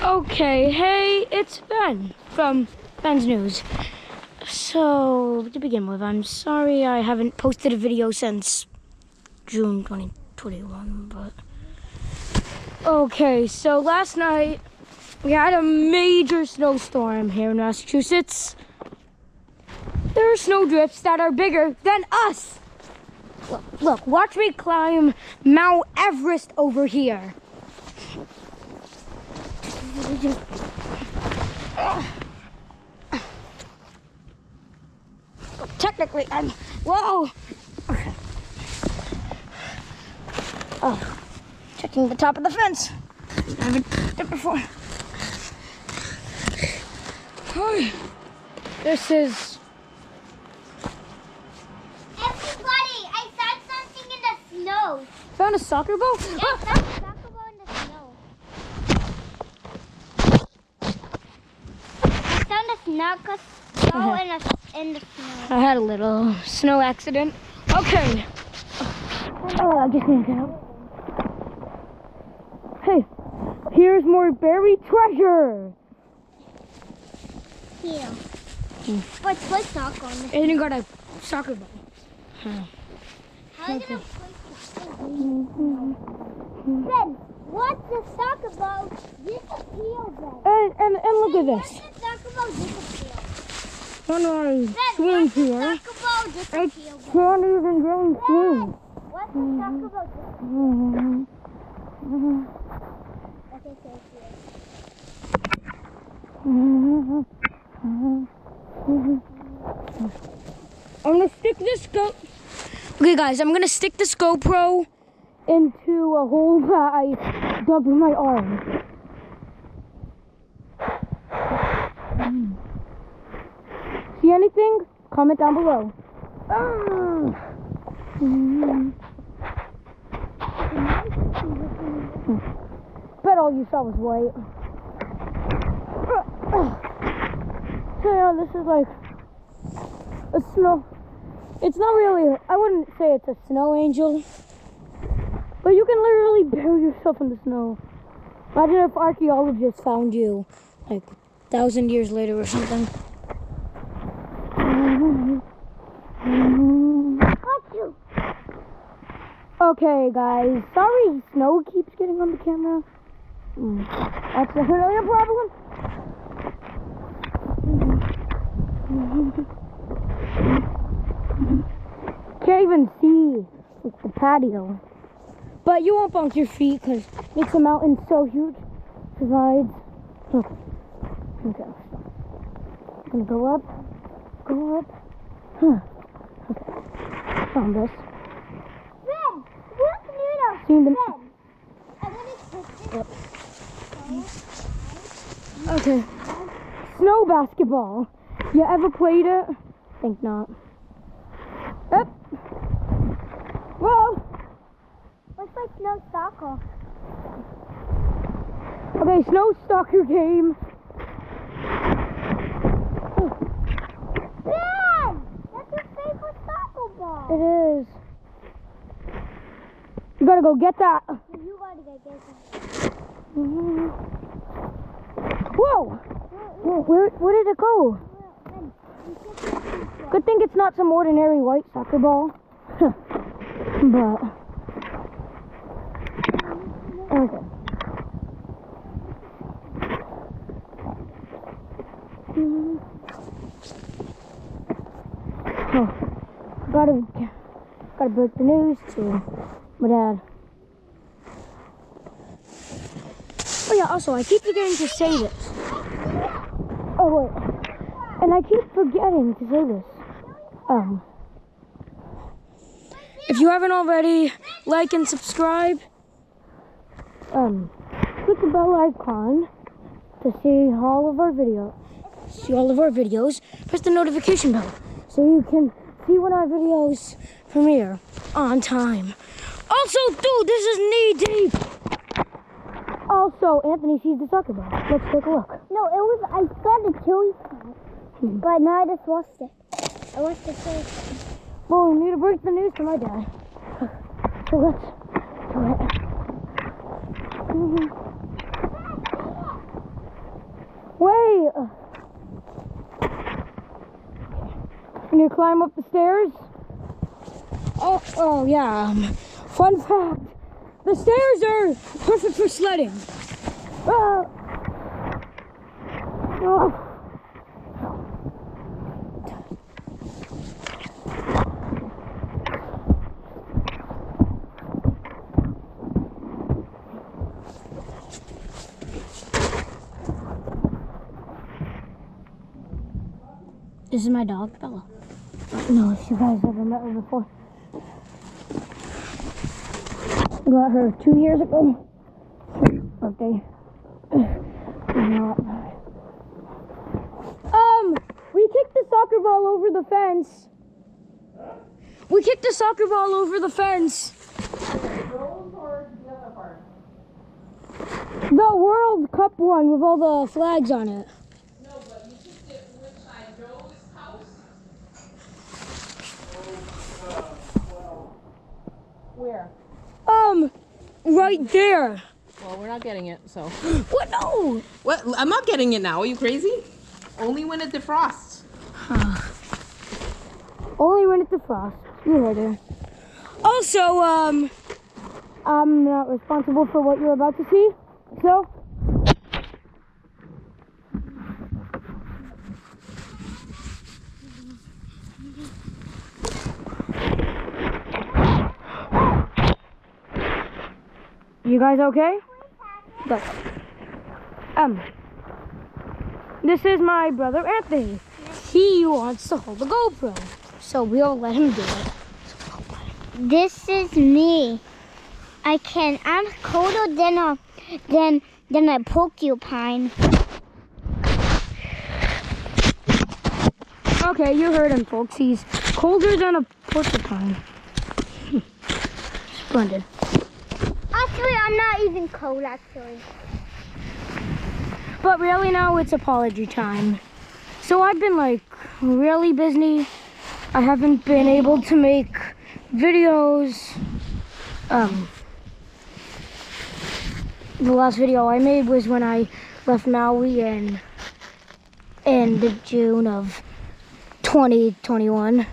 Okay, hey, it's Ben from Ben's News. So, to begin with, I'm sorry I haven't posted a video since June 2021, but... Okay, so last night, we had a major snowstorm here in Massachusetts. There are snowdrifts that are bigger than us. Look, watch me climb Mount Everest over here. Technically, whoa! Okay. Oh, checking the top of the fence. I haven't done it before. Hi. This is... Everybody, I found something in the snow. Found a soccer ball? Yeah, I found a soccer ball in the snow. I found a soccer ball in the snow. I had a little snow accident. Okay. Oh, I just need to get out. Hey, here's more buried treasure. Here. But play soccer on the And you got a soccer ball. Huh. How are you gonna play soccer? Ben, what's the soccer ball disappeared then? And look at What's this. the soccer ball disappeared? When I Ben, swim what's the here, soccer ball I disappeared? can't even go and swim. What's the soccer ball disappeared? Okay, so I'm gonna stick this Okay, guys, I'm gonna stick this GoPro into a hole that I dug with my arm. See anything? Comment down below. Bet all you saw was white. So yeah, this is like a snow. It's not really, I wouldn't say it's a snow angel, but you can literally bury yourself in the snow. Imagine if archaeologists found you like 1,000 years later or something. got you. Okay, guys, sorry snow keeps getting on the camera. That's definitely a problem. Can't even see the patio. But you won't bump your feet because it makes the mountain so huge. Provides. Okay. I'm gonna go up. Okay. Found this. Ben, look near us. Seen them. Ben, I'm gonna take Yep. Okay. Snow basketball. You ever played it? Think not. Yep. Whoa. What's like snow soccer? Okay, snow soccer game. Ben, that's your favorite soccer ball. It is. You gotta go get that. You gotta get this. Whoa. Where did it go? Ben, Good thing it's not some ordinary white soccer ball. But okay. Oh, gotta break the news to my dad. Oh yeah, also I keep forgetting to say this. Oh wait. And I keep forgetting to say this. If you haven't already, like and subscribe. Click the bell icon to see all of our videos. Press the notification bell so you can see when our videos premiere on time. Also, dude, this is knee deep. Also, Anthony sees the soccer ball. Let's take a look. No, I found a chili spot, but now I just lost it. I lost the chili spot. Well, we need to break the news to my dad. So let's do it. you climb up the stairs? Oh yeah. Fun fact. The stairs are perfect for sledding. Oh. This is my dog, Bella. I don't know if you guys ever met her before. Got her 2 years ago. Birthday. We kicked the soccer ball over the fence. We kicked the soccer ball over the fence. Those or the other part? The World Cup one with all the flags on it. No, but you kicked it which side? Joe's house? Where? Right there. Well, we're not getting it, so. What? No. What? I'm not getting it now. Are you crazy? Only when it defrosts. Only when it defrosts. You heard her. Also, I'm not responsible for what you're about to see, so. You guys okay? Good. This is my brother Anthony. He wants to hold the GoPro, so we'll let him do it. This is me. I'm colder than a porcupine. Okay, you heard him, folks. He's colder than a porcupine. Splendid. Actually, I'm not even cold, actually. But really now it's apology time. So I've been like really busy. I haven't been able to make videos. The last video I made was when I left Maui in the June of 2021.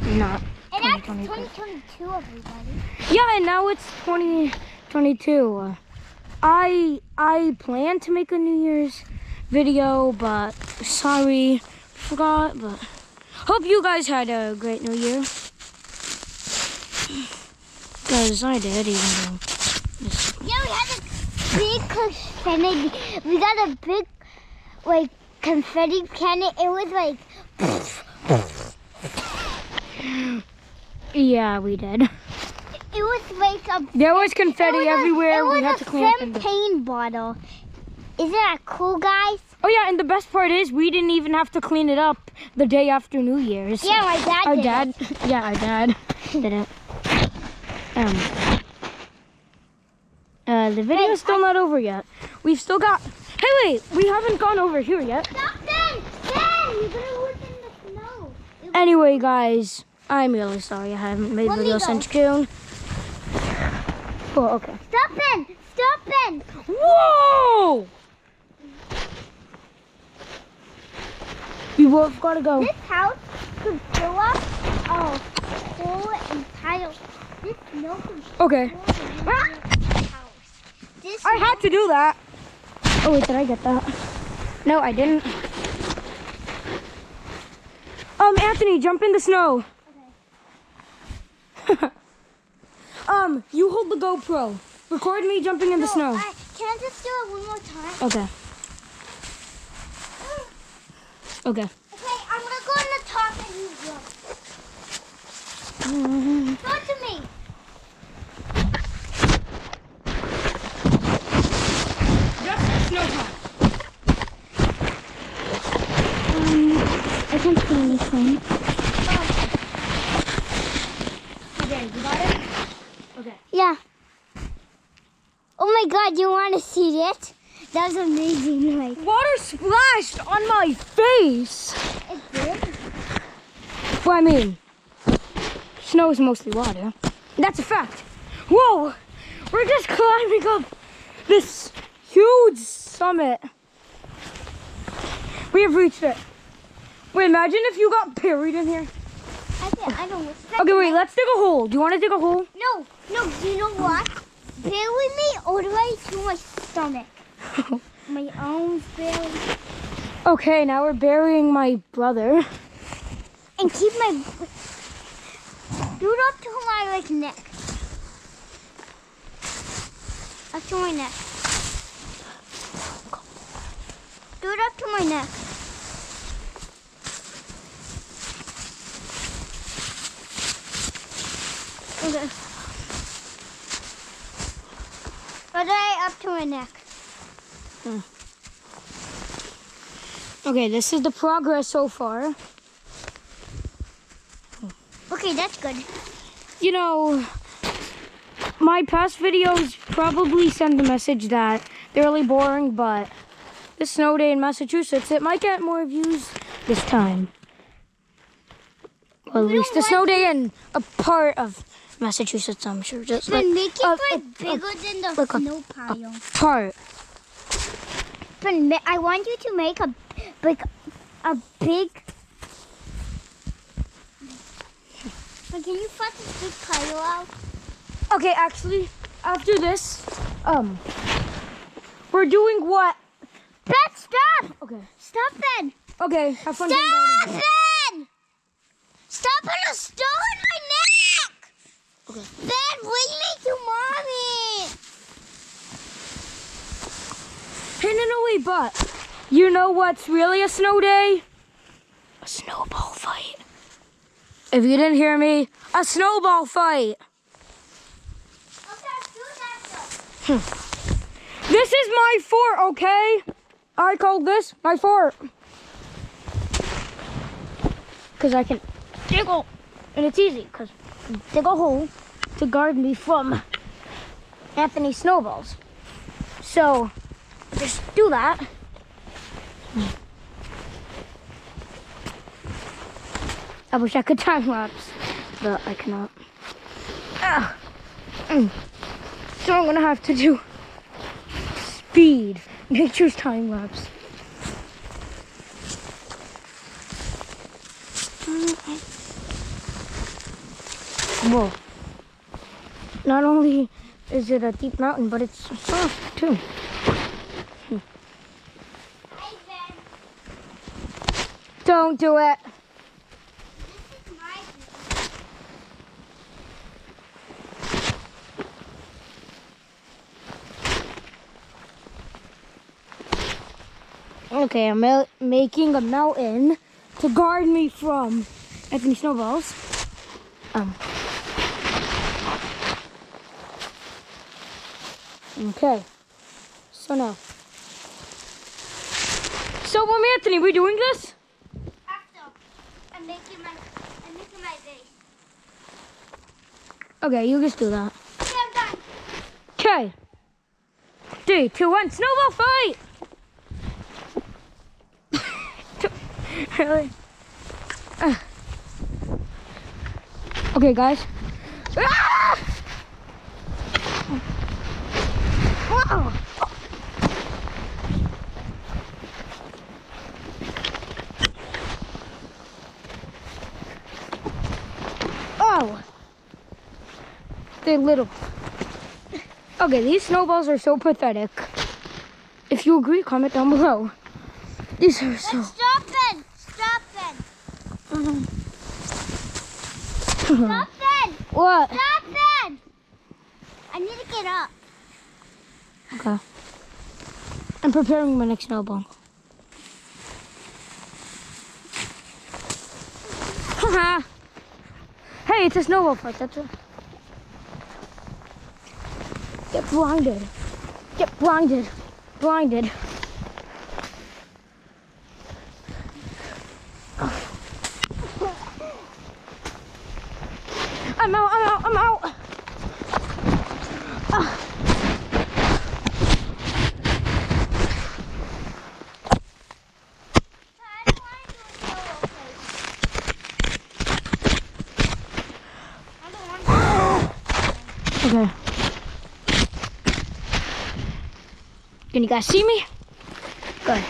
Not And that's 2020. 2022, everybody. Yeah, and now it's 2022. I plan to make a New Year's video, but sorry, forgot. But hope you guys had a great New Year, because I did. Even though Yeah, we had a big confetti. We got a big, like, confetti cannon. It was like. yeah, we did. It was like a. There was confetti everywhere. We had to clean up. Champagne bottle. Isn't that cool, guys? Oh yeah, and the best part is we didn't even have to clean it up the day after New Year's. Yeah, my dad Our did. dad, yeah, our dad did it. The video's still not over yet. We've still got. Hey, wait, we haven't gone over here yet. Stop, Ben! Ben! You're gonna work in the snow. Anyway, guys, I'm really sorry I haven't made Let me videos go. since June. Oh, okay. Stop, Ben! Stop, Ben! Whoa! We both gotta go. This house could fill up a whole entire. This snow could Okay. fill up a house. This I had to do that. Oh wait, did I get that? No, I didn't. Anthony, jump in the snow. Okay. You hold the GoPro. Record me jumping in the snow. Can I just do it one more time? Okay. Okay. Okay, I'm gonna go on the top and you jump. Show it to me. Just snow time. I can't see anything. Okay, you got it? Okay. Yeah. Oh my God, you want to see it? That was amazing. Like, Water splashed on my face. it did? Well, I mean, snow is mostly water. That's a fact. Whoa! We're just climbing up this huge summit. We have reached it. Wait, imagine if you got buried in here. I don't respect Okay, wait, let's dig a hole. Do you want to dig a hole? No, you know what? Bury me all the way to my stomach. My arms barely. Okay, now we're burying my brother. And keep my... Do it up to my, like, neck. Up to my neck. Do it up to my neck. Okay. Okay, up to my neck. Okay, this is the progress so far. Okay, that's good. You know, my past videos probably send the message that they're really boring, but this snow day in Massachusetts, it might get more views this time. Well, at least the snow day in a part of Massachusetts, I'm sure. Just But like make it bigger than the like snow pile. part. But I want you to make a big. But can you put this big pile out? Okay, actually, after this, we're doing what? Ben, stop! Okay. Stop, Ben! Okay, have fun. Stop, Ben! Stop putting a stone in my neck! Okay. Ben, bring me to mommy! Hey, no, wait, but you know what's really a snow day? A snowball fight. If you didn't hear me, a snowball fight. Okay, do that though. This is my fort, okay? I called this my fort. Because I can dig a, and it's easy, because dig a hole to guard me from Anthony snowballs. So, just do that. I wish I could time lapse, but I cannot. So I'm gonna have to do speed, nature's time lapse. Whoa. Not only is it a deep mountain, but it's soft too. Hey, Ben. Don't do it. This is my Okay, I'm making a mountain to guard me from Anthony snowballs. Okay. So now. So, Anthony, we doing this? After, I'm making my base. Okay, you just do that. Okay, I'm done. Okay. 3, 2, 1, snowball fight! Really? Okay, guys. Ah! Wow. Oh. They're little. Okay, these snowballs are so pathetic. If you agree, comment down below. These are so... Stop, Ben! Stop, Ben! Stop, Ben! What? Stop, Ben! I need to get up. Okay. I'm preparing my next snowball. Haha. Hey, it's a snowball fight. That's it. Get blinded. Get blinded. Blinded. I'm out. I'm out. I'm out. Okay. Can you guys see me? Good.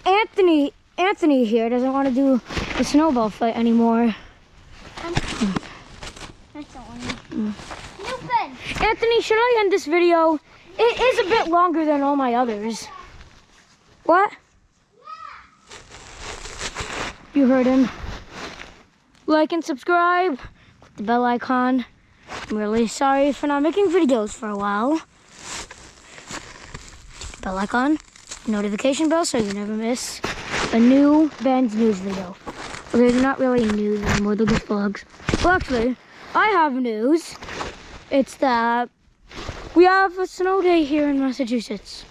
Anthony Anthony here doesn't want to do the snowball fight anymore. That's the one. Stupid. Anthony, should I end this video? It is a bit longer than all my others. What? You heard him. Like and subscribe. Click the bell icon. I'm really sorry for not making videos for a while. Bell icon, notification bell, so you never miss a new Ben's news video. Well, they're not really news anymore, they're just vlogs. Well, actually, I have news. It's that we have a snow day here in Massachusetts.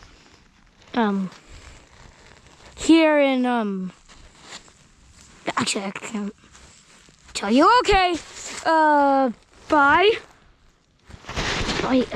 Here in, actually, I can't tell you. Okay, bye. Bye.